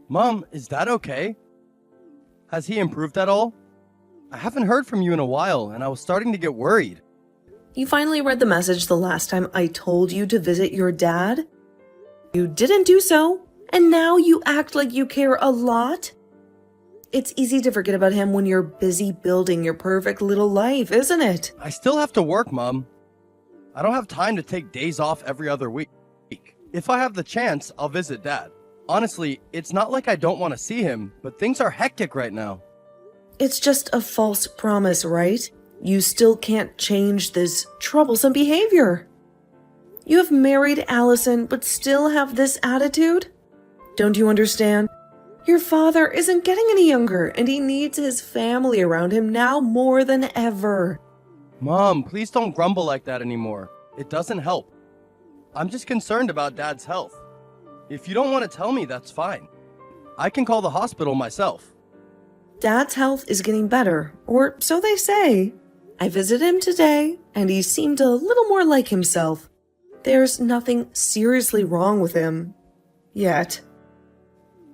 Mom, is Dad okay? Has he improved at all? I haven't heard from you in a while, and I was starting to get worried. You finally read the message the last time I told you to visit your dad? You didn't do so, and now you act like you care a lot? It's easy to forget about him when you're busy building your perfect little life, isn't it? I still have to work, Mom. I don't have time to take days off every other week. If I have the chance, I'll visit Dad. Honestly, it's not like I don't want to see him, but things are hectic right now. It's just a false promise, right? You still can't change this troublesome behavior. You have married Allison, but still have this attitude? Don't you understand? Your father isn't getting any younger, and he needs his family around him now more than ever. Mom, please don't grumble like that anymore. It doesn't help. I'm just concerned about Dad's health. If you don't want to tell me, that's fine. I can call the hospital myself. Dad's health is getting better, or so they say. I visited him today, and he seemed a little more like himself. There's nothing seriously wrong with him. Yet.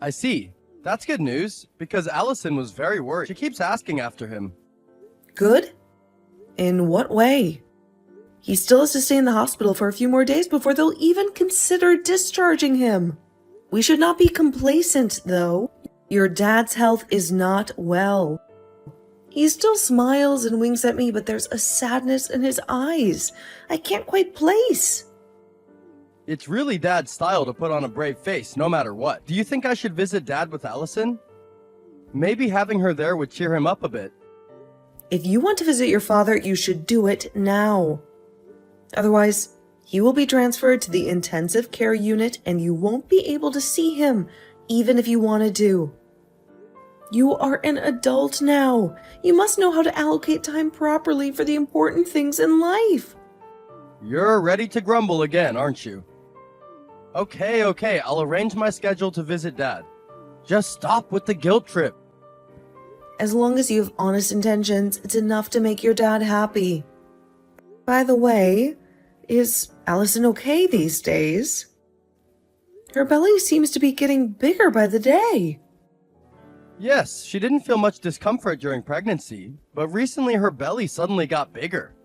I see. That's good news, because Allison was very worried. She keeps asking after him. Good? In what way? He still has to stay in the hospital for a few more days before they'll even consider discharging him. We should not be complacent, though. Your dad's health is not well. He still smiles and winks at me, but there's a sadness in his eyes I can't quite place. It's really Dad's style to put on a brave face, no matter what. Do you think I should visit Dad with Allison? Maybe having her there would cheer him up a bit. If you want to visit your father, you should do it now. Otherwise, he will be transferred to the intensive care unit and you won't be able to see him, even if you wanted to. You are an adult now. You must know how to allocate time properly for the important things in life. You're ready to grumble again, aren't you? Okay, I'll arrange my schedule to visit Dad. Just stop with the guilt trip. As long as you have honest intentions, it's enough to make your dad happy. By the way, is Allison okay these days? Her belly seems to be getting bigger by the day. Yes, she didn't feel much discomfort during pregnancy, but recently her belly suddenly got bigger.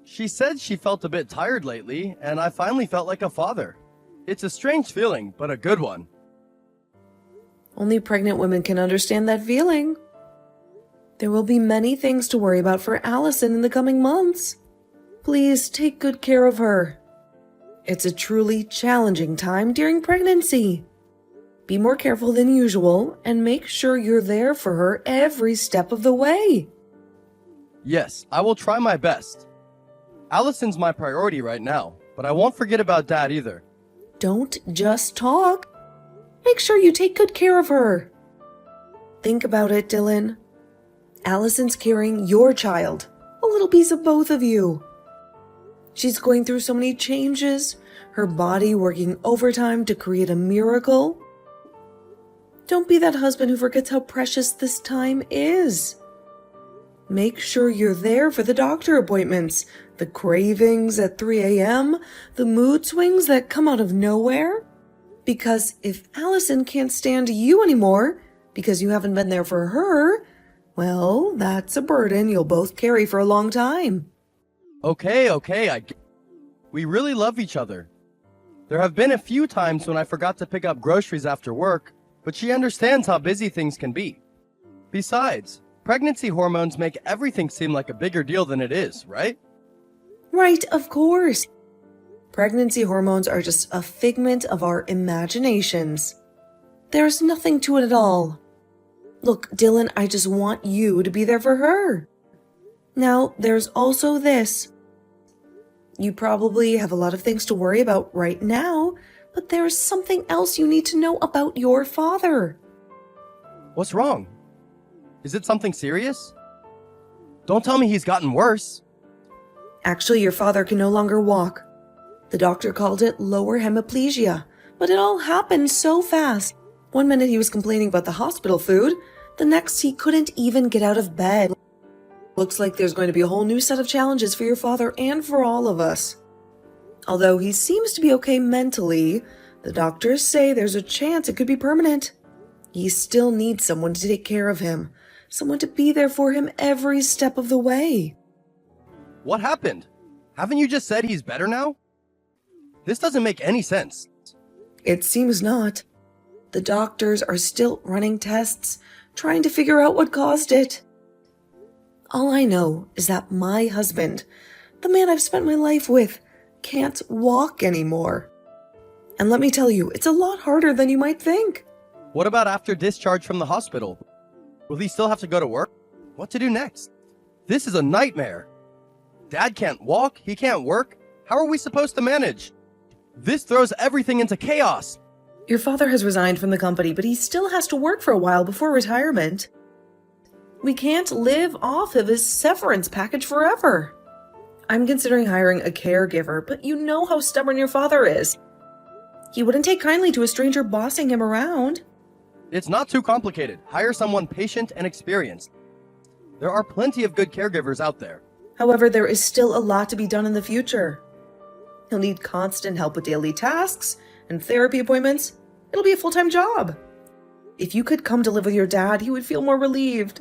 She said she felt a bit tired lately, and I finally felt like a father. It's a strange feeling, but a good one. Only pregnant women can understand that feeling. There will be many things to worry about for Allison in the coming months. Please take good care of her. It's a truly challenging time during pregnancy. Be more careful than usual and make sure you're there for her every step of the way. Yes, I will try my best. Allison's my priority right now, but I won't forget about Dad either. Don't just talk. Make sure you take good care of her. Think about it, Dylan. Allison's carrying your child, a little piece of both of you. She's going through so many changes, her body working overtime to create a miracle. Don't be that husband who forgets how precious this time is. Make sure you're there for the doctor appointments, the cravings at 3 a.m., the mood swings that come out of nowhere. Because if Allison can't stand you anymore because you haven't been there for her, well, that's a burden you'll both carry for a long time. Okay, we really love each other. There have been a few times when I forgot to pick up groceries after work, but she understands how busy things can be. Besides, pregnancy hormones make everything seem like a bigger deal than it is, right? Right, of course. Pregnancy hormones are just a figment of our imaginations. There's nothing to it at all. Look, Dylan, I just want you to be there for her. Now, there's also this. You probably have a lot of things to worry about right now, but there's something else you need to know about your father. What's wrong? Is it something serious? Don't tell me he's gotten worse. Actually, your father can no longer walk. The doctor called it lower hemiplegia, but it all happened so fast. One minute he was complaining about the hospital food, the next he couldn't even get out of bed. Looks like there's going to be a whole new set of challenges for your father and for all of us. Although he seems to be okay mentally, the doctors say there's a chance it could be permanent. He still needs someone to take care of him, someone to be there for him every step of the way. What happened? Haven't you just said he's better now? This doesn't make any sense. It seems not. The doctors are still running tests, trying to figure out what caused it. All I know is that my husband, the man I've spent my life with, can't walk anymore. And let me tell you, it's a lot harder than you might think. What about after discharge from the hospital? Will he still have to go to work? What to do next? This is a nightmare. Dad can't walk, he can't work. How are we supposed to manage? This throws everything into chaos. Your father has resigned from the company, but he still has to work for a while before retirement. We can't live off of his severance package forever. I'm considering hiring a caregiver, but you know how stubborn your father is. He wouldn't take kindly to a stranger bossing him around. It's not too complicated. Hire someone patient and experienced. There are plenty of good caregivers out there. However, there is still a lot to be done in the future. He'll need constant help with daily tasks and therapy appointments. It'll be a full-time job. If you could come to live with your dad, he would feel more relieved.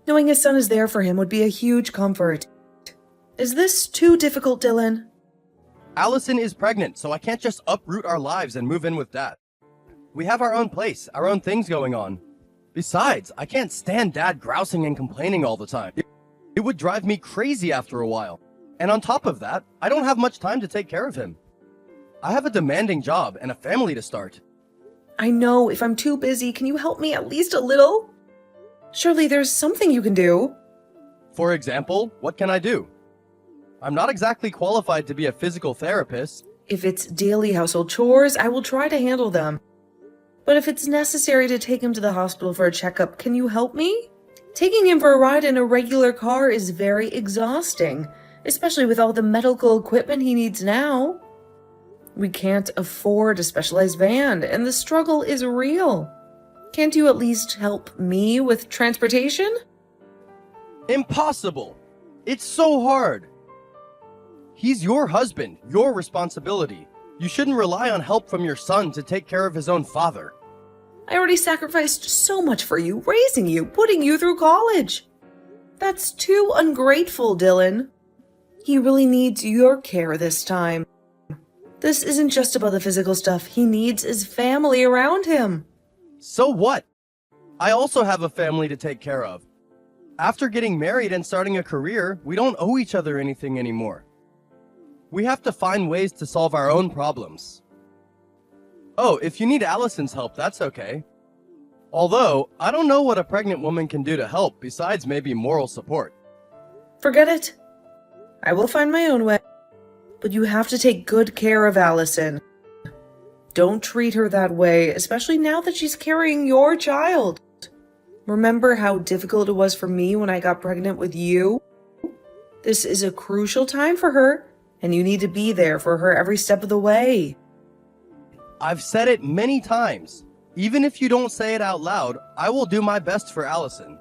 Knowing his son is there for him would be a huge comfort. Is this too difficult, Dylan? Allison is pregnant, so I can't just uproot our lives and move in with Dad. We have our own place, our own things going on. Besides, I can't stand Dad grousing and complaining all the time. It would drive me crazy after a while. And on top of that, I don't have much time to take care of him. I have a demanding job and a family to start. I know, if I'm too busy, can you help me at least a little? Surely there's something you can do. For example, what can I do? I'm not exactly qualified to be a physical therapist. If it's daily household chores, I will try to handle them. But if it's necessary to take him to the hospital for a checkup, can you help me? Taking him for a ride in a regular car is very exhausting, especially with all the medical equipment he needs now. We can't afford a specialized van, and the struggle is real. Can't you at least help me with transportation? Impossible! It's so hard! He's your husband, your responsibility. You shouldn't rely on help from your son to take care of his own father. I already sacrificed so much for you, raising you, putting you through college. That's too ungrateful, Dylan. He really needs your care this time. This isn't just about the physical stuff. He needs his family around him. So what? I also have a family to take care of. After getting married and starting a career, we don't owe each other anything anymore. We have to find ways to solve our own problems. Oh, if you need Allison's help, that's okay. Although, I don't know what a pregnant woman can do to help besides maybe moral support. Forget it. I will find my own way. But you have to take good care of Allison. Don't treat her that way, especially now that she's carrying your child. Remember how difficult it was for me when I got pregnant with you? This is a crucial time for her, and you need to be there for her every step of the way. I've said it many times. Even if you don't say it out loud, I will do my best for Allison.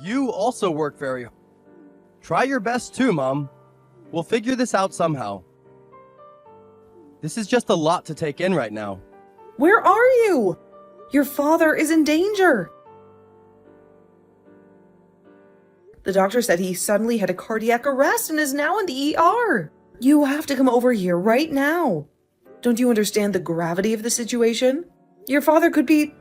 You also work very hard. Try your best too, Mom. We'll figure this out somehow. This is just a lot to take in right now. Where are you? Your father is in danger. The doctor said he suddenly had a cardiac arrest and is now in the ER. You have to come over here right now. Don't you understand the gravity of the situation? Your father could be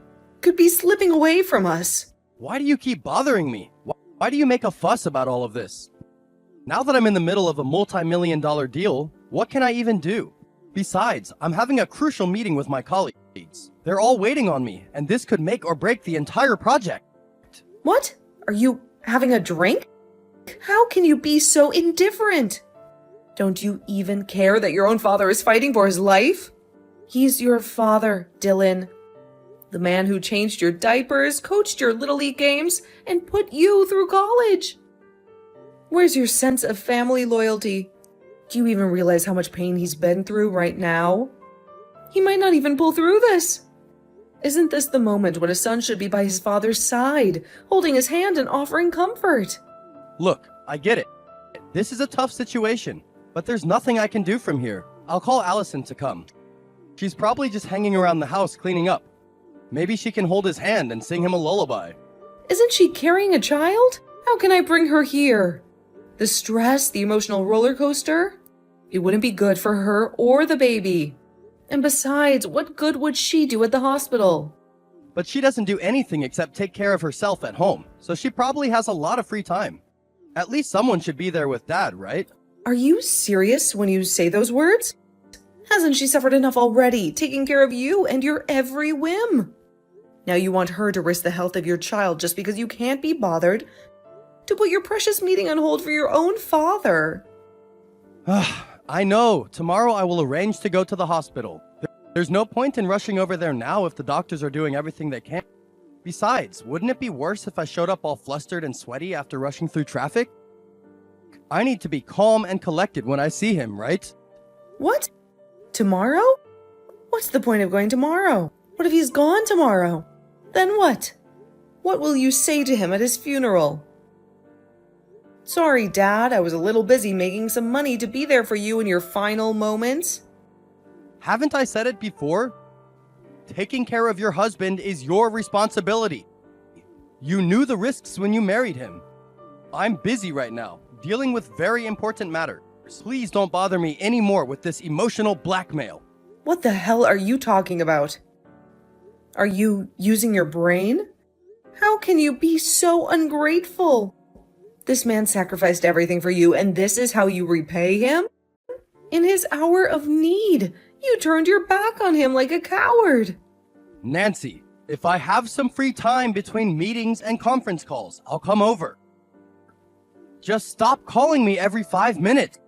slipping away from us. Why do you keep bothering me? Why do you make a fuss about all of this? Now that I'm in the middle of a multi-million-dollar deal, what can I even do? Besides, I'm having a crucial meeting with my colleagues. They're all waiting on me, and this could make or break the entire project. What? Are you having a drink? How can you be so indifferent? Don't you even care that your own father is fighting for his life? He's your father, Dylan. The man who changed your diapers, coached your Little League games, and put you through college. Where's your sense of family loyalty? Do you even realize how much pain he's been through right now? He might not even pull through this. Isn't this the moment when a son should be by his father's side, holding his hand and offering comfort? Look, I get it. This is a tough situation, but there's nothing I can do from here. I'll call Allison to come. She's probably just hanging around the house cleaning up. Maybe she can hold his hand and sing him a lullaby. Isn't she carrying a child? How can I bring her here? The stress, the emotional roller coaster? It wouldn't be good for her or the baby. And besides, what good would she do at the hospital? But she doesn't do anything except take care of herself at home, so she probably has a lot of free time. At least someone should be there with Dad, right? Are you serious when you say those words? Hasn't she suffered enough already, taking care of you and your every whim? Now you want her to risk the health of your child just because you can't be bothered to put your precious meeting on hold for your own father. I know. Tomorrow I will arrange to go to the hospital. There's no point in rushing over there now if the doctors are doing everything they can. Besides, wouldn't it be worse if I showed up all flustered and sweaty after rushing through traffic? I need to be calm and collected when I see him, right? What? Tomorrow? What's the point of going tomorrow? What if he's gone tomorrow? Then what? What will you say to him at his funeral? Sorry, Dad, I was a little busy making some money to be there for you in your final moments. Haven't I said it before? Taking care of your husband is your responsibility. You knew the risks when you married him. I'm busy right now, dealing with very important matters. Please don't bother me anymore with this emotional blackmail. What the hell are you talking about? Are you using your brain? How can you be so ungrateful? This man sacrificed everything for you, and this is how you repay him? In his hour of need, you turned your back on him like a coward. Nancy, if I have some free time between meetings and conference calls, I'll come over. Just stop calling me every 5 minutes.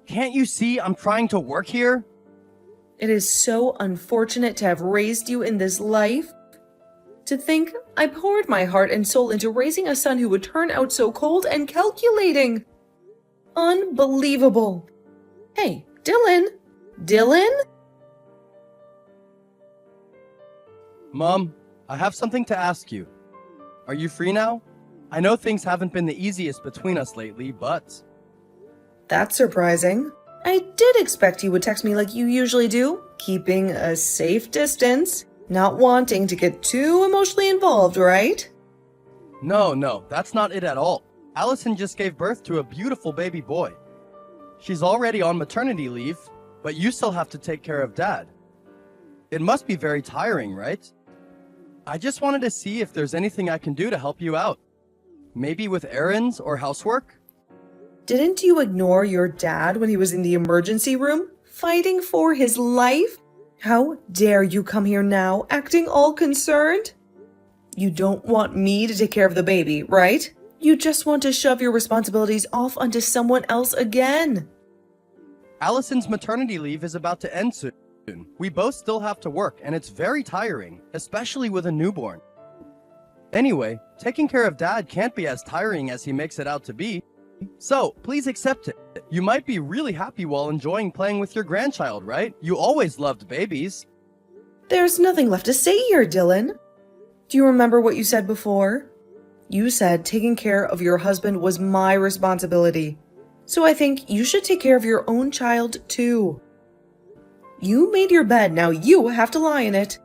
Can't you see I'm trying to work here? It is so unfortunate to have raised you in this life. To think I poured my heart and soul into raising a son who would turn out so cold and calculating. Unbelievable. Hey, Dylan? Dylan? Mom, I have something to ask you. Are you free now? I know things haven't been the easiest between us lately, but... That's surprising. I did expect you would text me like you usually do, keeping a safe distance, not wanting to get too emotionally involved, right? No, that's not it at all. Allison just gave birth to a beautiful baby boy. She's already on maternity leave, but you still have to take care of Dad. It must be very tiring, right? I just wanted to see if there's anything I can do to help you out. Maybe with errands or housework? Didn't you ignore your dad when he was in the emergency room, fighting for his life? How dare you come here now, acting all concerned? You don't want me to take care of the baby, right? You just want to shove your responsibilities off onto someone else again. Allison's maternity leave is about to end soon. We both still have to work, and it's very tiring, especially with a newborn. Anyway, taking care of Dad can't be as tiring as he makes it out to be. So, please accept it. You might be really happy while enjoying playing with your grandchild, right? You always loved babies. There's nothing left to say here, Dylan. Do you remember what you said before? You said taking care of your husband was my responsibility. So I think you should take care of your own child, too. You made your bed, now you have to lie in it.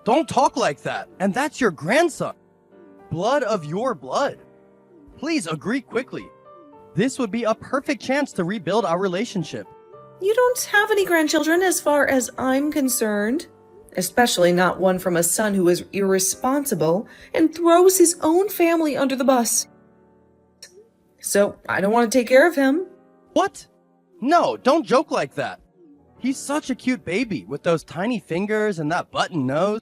Don't talk like that. And that's your grandson. Blood of your blood. Please agree quickly. This would be a perfect chance to rebuild our relationship. You don't have any grandchildren as far as I'm concerned. Especially not one from a son who is irresponsible and throws his own family under the bus. So I don't want to take care of him. What? No, don't joke like that. He's such a cute baby with those tiny fingers and that button nose.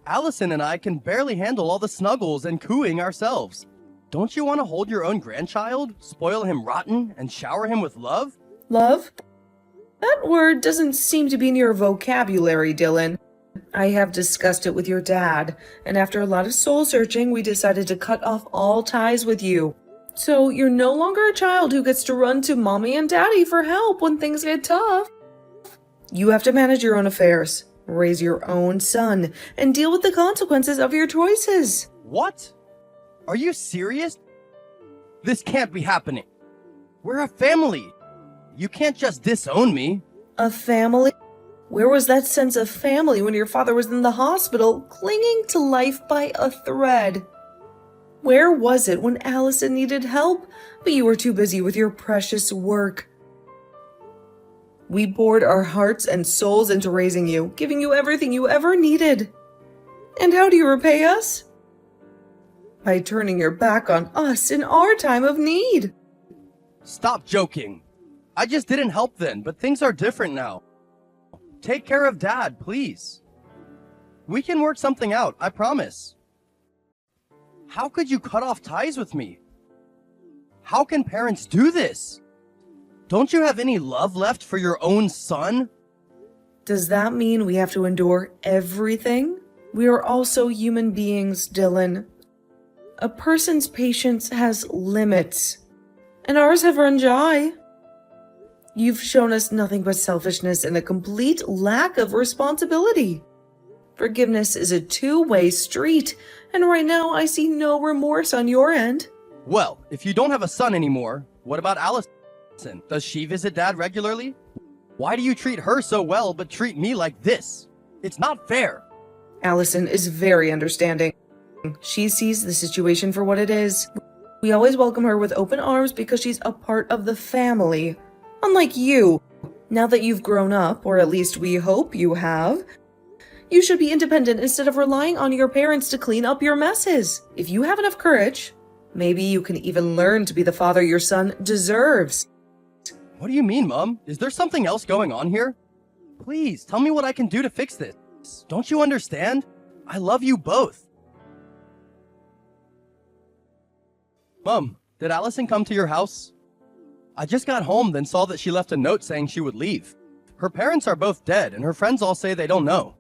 Allison and I can barely handle all the snuggles and cooing ourselves. Don't you want to hold your own grandchild, spoil him rotten, and shower him with love? Love? That word doesn't seem to be in your vocabulary, Dylan. I have discussed it with your dad, and after a lot of soul searching, we decided to cut off all ties with you. So you're no longer a child who gets to run to mommy and daddy for help when things get tough. You have to manage your own affairs, raise your own son, and deal with the consequences of your choices. What? Are you serious? This can't be happening. We're a family. You can't just disown me. A family? Where was that sense of family when your father was in the hospital, clinging to life by a thread? Where was it when Allison needed help, but you were too busy with your precious work? We poured our hearts and souls into raising you, giving you everything you ever needed. And how do you repay us? By turning your back on us in our time of need. Stop joking. I just didn't help then, but things are different now. Take care of Dad, please. We can work something out, I promise. How could you cut off ties with me? How can parents do this? Don't you have any love left for your own son? Does that mean we have to endure everything? We are also human beings, Dylan. A person's patience has limits, and ours have run dry. You've shown us nothing but selfishness and a complete lack of responsibility. Forgiveness is a two-way street, and right now I see no remorse on your end. Well, if you don't have a son anymore, what about Allison? Does she visit Dad regularly? Why do you treat her so well but treat me like this? It's not fair. Allison is very understanding. She sees the situation for what it is. We always welcome her with open arms because she's a part of the family. Unlike you, now that you've grown up, or at least we hope you have, you should be independent instead of relying on your parents to clean up your messes. If you have enough courage, maybe you can even learn to be the father your son deserves. What do you mean, Mom? Is there something else going on here? Please, tell me what I can do to fix this. Don't you understand? I love you both. Mom, did Allison come to your house? I just got home, then saw that she left a note saying she would leave. Her parents are both dead, and her friends all say they don't know.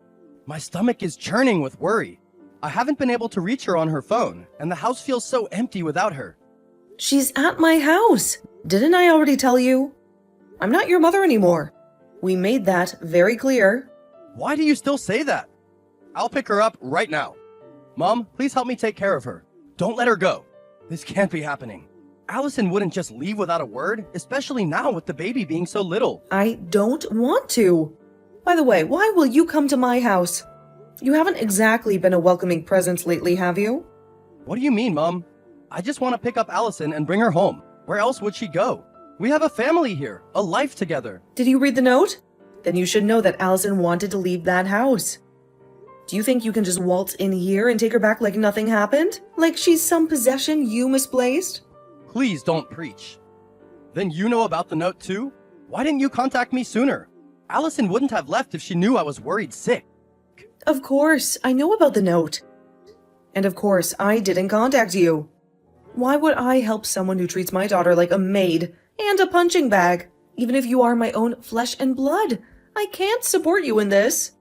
My stomach is churning with worry. I haven't been able to reach her on her phone, and the house feels so empty without her. She's at my house. Didn't I already tell you? I'm not your mother anymore. We made that very clear. Why do you still say that? I'll pick her up right now. Mom, please help me take care of her. Don't let her go. This can't be happening. Allison wouldn't just leave without a word, especially now with the baby being so little. I don't want to. By the way, why will you come to my house? You haven't exactly been a welcoming presence lately, have you? What do you mean, Mom? I just want to pick up Allison and bring her home. Where else would she go? We have a family here, a life together. Did you read the note? Then you should know that Allison wanted to leave that house. Do you think you can just waltz in here and take her back like nothing happened? Like she's some possession you misplaced? Please don't preach. Then you know about the note too? Why didn't you contact me sooner? Allison wouldn't have left if she knew I was worried sick. Of course, I know about the note. And of course, I didn't contact you. Why would I help someone who treats my daughter like a maid and a punching bag? Even if you are my own flesh and blood, I can't support you in this.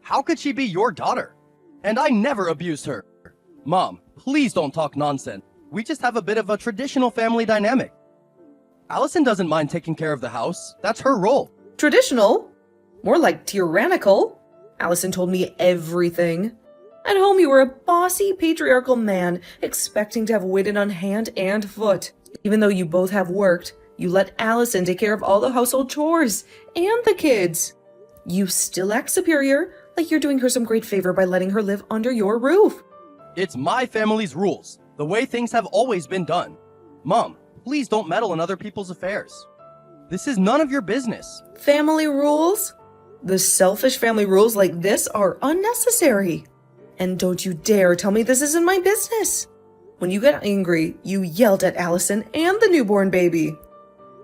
How could she be your daughter? And I never abused her. Mom, please don't talk nonsense. We just have a bit of a traditional family dynamic. Allison doesn't mind taking care of the house. That's her role. Traditional? More like tyrannical. Allison told me everything. At home, you were a bossy, patriarchal man, expecting to have waited on hand and foot. Even though you both have worked, you let Allison take care of all the household chores and the kids. You still act superior, like you're doing her some great favor by letting her live under your roof. It's my family's rules, the way things have always been done. Mom, please don't meddle in other people's affairs. This is none of your business. Family rules? The selfish family rules like this are unnecessary. And don't you dare tell me this isn't my business. When you got angry, you yelled at Allison and the newborn baby.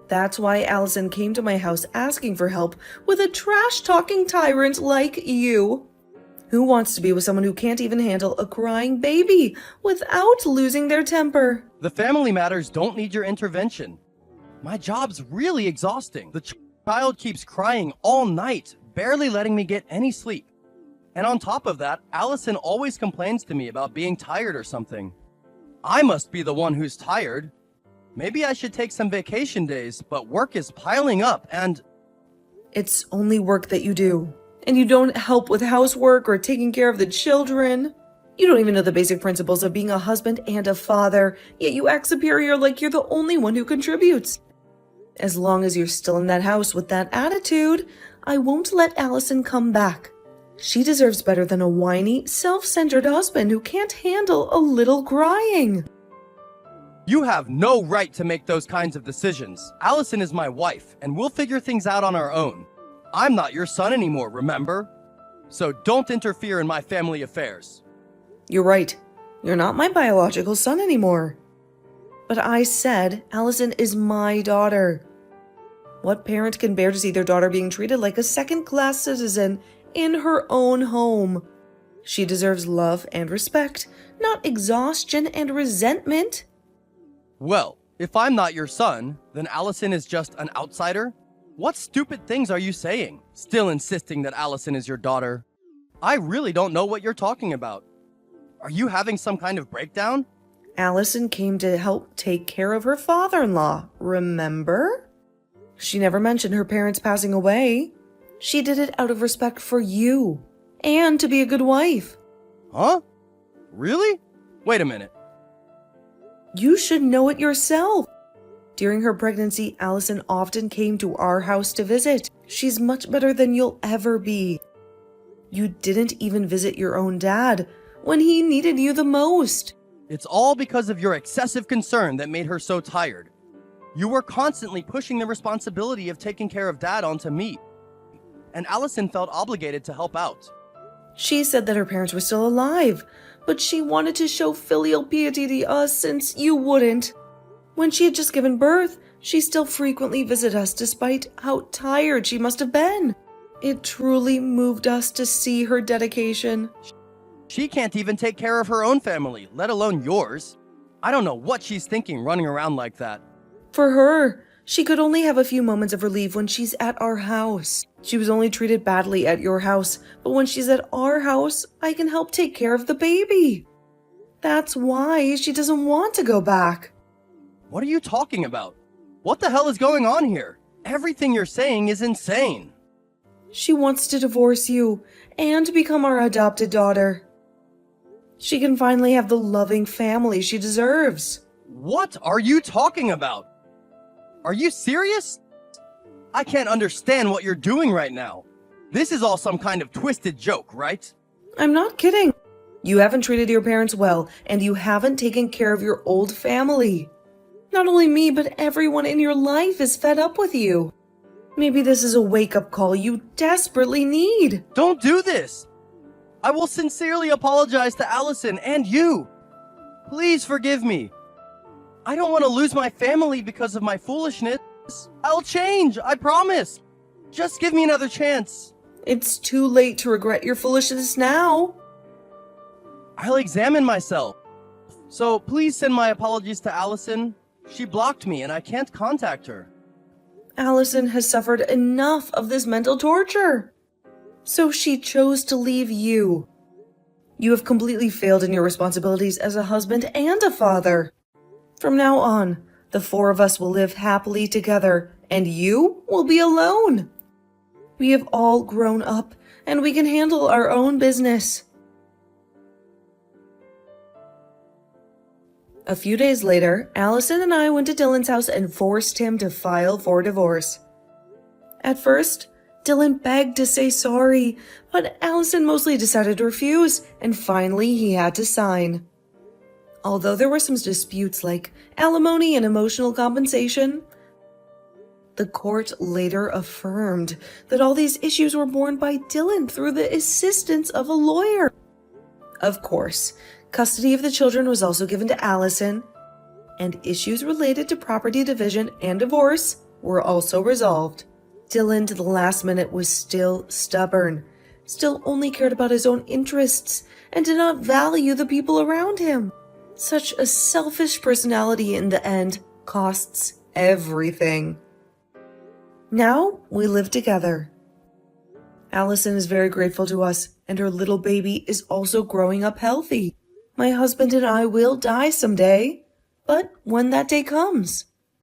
That's why Allison came to my house asking for help with a trash-talking tyrant like you. Who wants to be with someone who can't even handle a crying baby without losing their temper? The family matters don't need your intervention. My job's really exhausting. The child keeps crying all night, barely letting me get any sleep. And on top of that, Allison always complains to me about being tired or something. I must be the one who's tired. Maybe I should take some vacation days, but work is piling up and... It's only work that you do. And you don't help with housework or taking care of the children. You don't even know the basic principles of being a husband and a father, yet you act superior like you're the only one who contributes. As long as you're still in that house with that attitude, I won't let Allison come back. She deserves better than a whiny, self-centered husband who can't handle a little crying. You have no right to make those kinds of decisions. Allison is my wife, and we'll figure things out on our own. I'm not your son anymore, remember? So don't interfere in my family affairs. You're right. You're not my biological son anymore. But I said Allison is my daughter. What parent can bear to see their daughter being treated like a second-class citizen in her own home? She deserves love and respect, not exhaustion and resentment. Well, if I'm not your son, then Allison is just an outsider? What stupid things are you saying? Still insisting that Allison is your daughter? I really don't know what you're talking about. Are you having some kind of breakdown? Allison came to help take care of her father-in-law, remember? She never mentioned her parents passing away. She did it out of respect for you, and to be a good wife. Huh? Really? Wait a minute. You should know it yourself. During her pregnancy, Allison often came to our house to visit. She's much better than you'll ever be. You didn't even visit your own dad when he needed you the most. It's all because of your excessive concern that made her so tired. You were constantly pushing the responsibility of taking care of Dad onto me, and Allison felt obligated to help out. She said that her parents were still alive, but she wanted to show filial piety to us since you wouldn't. When she had just given birth, she still frequently visited us despite how tired she must have been. It truly moved us to see her dedication. She can't even take care of her own family, let alone yours. I don't know what she's thinking running around like that. For her, she could only have a few moments of relief when she's at our house. She was only treated badly at your house, but when she's at our house, I can help take care of the baby. That's why she doesn't want to go back. What are you talking about? What the hell is going on here? Everything you're saying is insane. She wants to divorce you and become our adopted daughter. She can finally have the loving family she deserves. What are you talking about? Are you serious? I can't understand what you're doing right now. This is all some kind of twisted joke, right? I'm not kidding. You haven't treated your parents well, and you haven't taken care of your old family. Not only me, but everyone in your life is fed up with you. Maybe this is a wake-up call you desperately need. Don't do this! I will sincerely apologize to Allison and you. Please forgive me. I don't want to lose my family because of my foolishness. I'll change, I promise. Just give me another chance. It's too late to regret your foolishness now. I'll examine myself. So please send my apologies to Allison. She blocked me and I can't contact her. Allison has suffered enough of this mental torture. So she chose to leave you. You have completely failed in your responsibilities as a husband and a father. From now on, the four of us will live happily together, and you will be alone. We have all grown up, and we can handle our own business. A few days later, Allison and I went to Dylan's house and forced him to file for divorce. At first, Dylan begged to say sorry, but Allison mostly decided to refuse, and finally he had to sign. Although there were some disputes like alimony and emotional compensation, the court later affirmed that all these issues were borne by Dylan through the assistance of a lawyer. Of course, custody of the children was also given to Allison, and issues related to property division and divorce were also resolved. Dylan, to the last minute, was still stubborn, still only cared about his own interests, and did not value the people around him. Such a selfish personality in the end costs everything. Now we live together. Allison is very grateful to us, and her little baby is also growing up healthy. My husband and I will die someday, but when that day comes,